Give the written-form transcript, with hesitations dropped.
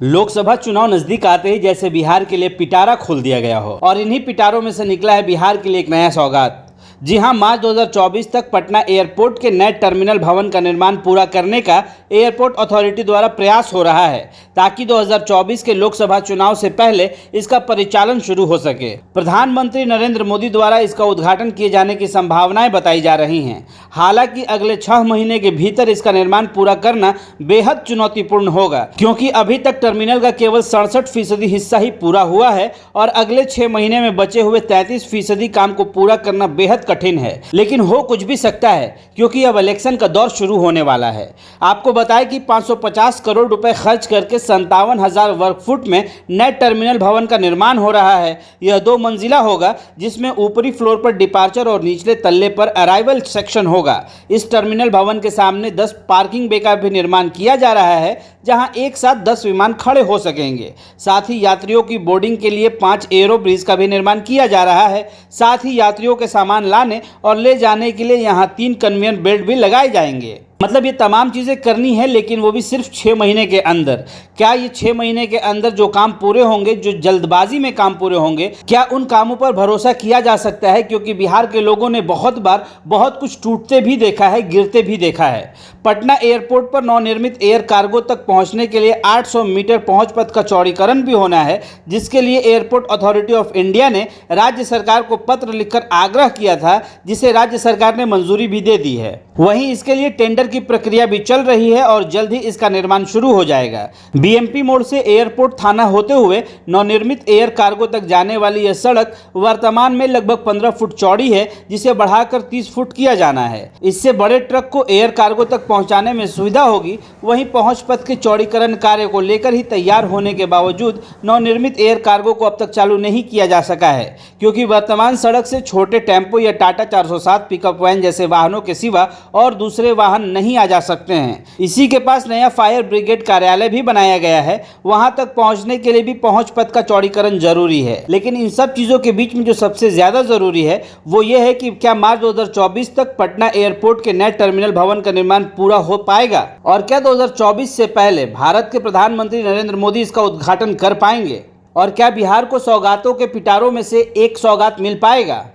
लोकसभा चुनाव नजदीक आते ही जैसे बिहार के लिए पिटारा खोल दिया गया हो और इन्हीं पिटारों में से निकला है बिहार के लिए एक नया सौगात। जी हां, मार्च 2024 तक पटना एयरपोर्ट के नए टर्मिनल भवन का निर्माण पूरा करने का एयरपोर्ट अथॉरिटी द्वारा प्रयास हो रहा है ताकि 2024 के लोकसभा चुनाव से पहले इसका परिचालन शुरू हो सके। प्रधानमंत्री नरेंद्र मोदी द्वारा इसका उद्घाटन किए जाने की संभावनाएं बताई जा रही हैं। हालांकि अगले 6 महीने के भीतर इसका निर्माण पूरा करना बेहद चुनौतीपूर्ण होगा, क्योंकि अभी तक टर्मिनल का केवल 67% हिस्सा ही पूरा हुआ है और अगले 6 महीने में बचे हुए 33% काम को पूरा करना बेहद कठिन है। लेकिन हो कुछ भी सकता है, क्योंकि अब इलेक्शन का दौर शुरू होने वाला है। आपको बताएं कि 550 करोड़ रुपए खर्च करके 57,000 वर्ग फुट में नए टर्मिनल भवन का निर्माण हो रहा है। यह 2 मंजिला होगा, जिसमें ऊपरी फ्लोर पर डिपार्चर और निचले तल्ले पर अराइवल सेक्शन होगा। इस टर्मिनल भवन के सामने 10 पार्किंग बे का भी निर्माण किया जा रहा है, जहां एक साथ 10 विमान खड़े हो सकेंगे। साथ ही यात्रियों की बोर्डिंग के लिए 5 एयरो ब्रिज का भी निर्माण किया जा रहा है। साथ ही यात्रियों के सामान लाने और ले जाने के लिए यहां 3 कन्वेयर बेल्ट भी लगाए जाएंगे। मतलब ये तमाम चीज़ें करनी है, लेकिन वो भी सिर्फ 6 महीने के अंदर। क्या ये 6 महीने के अंदर जो काम पूरे होंगे, जो जल्दबाजी में काम पूरे होंगे, क्या उन कामों पर भरोसा किया जा सकता है? क्योंकि बिहार के लोगों ने बहुत बार बहुत कुछ टूटते भी देखा है, गिरते भी देखा है। पटना एयरपोर्ट पर नवनिर्मित एयर कार्गो तक पहुंचने के लिए 800 मीटर पहुंच पथ का चौड़ीकरण भी होना है, जिसके लिए एयरपोर्ट अथॉरिटी ऑफ इंडिया ने राज्य सरकार को पत्र लिखकर आग्रह किया था, जिसे राज्य सरकार ने मंजूरी भी दे दी है। वहीं इसके लिए टेंडर की प्रक्रिया भी चल रही है और जल्द ही इसका निर्माण शुरू हो जाएगा। बीएमपी मोड़ से एयरपोर्ट थाना होते हुए नवनिर्मित एयर कार्गो तक जाने वाली यह सड़क वर्तमान में लगभग 15 फुट चौड़ी है, जिसे बढ़ाकर 30 फुट किया जाना है। इससे बड़े ट्रक को एयर कार्गो तक पहुंचाने में सुविधा होगी। वहीं पहुंच पथ के चौड़ीकरण कार्य को लेकर ही तैयार होने के बावजूद नवनिर्मित एयर कार्गो को अब तक चालू नहीं किया जा सका है, क्योंकि वर्तमान सड़क से छोटे टेम्पो या टाटा 407 पिकअप वैन जैसे वाहनों के सिवा और दूसरे वाहन नहीं आ जा सकते हैं। इसी के पास नया फायर ब्रिगेड कार्यालय भी बनाया गया है। वहां तक पहुंचने के लिए भी पहुंच पथ का चौड़ीकरण जरूरी है। लेकिन इन सब चीजों के बीच में जो सबसे ज्यादा जरूरी है वो ये है कि क्या मार्च 2024 तक पटना एयरपोर्ट के नए टर्मिनल भवन का निर्माण पूरा हो पाएगा, और क्या 2024 से पहले भारत के प्रधानमंत्री नरेंद्र मोदी इसका उद्घाटन कर पाएंगे, और क्या बिहार को सौगातों के पिटारों में से एक सौगात मिल पाएगा।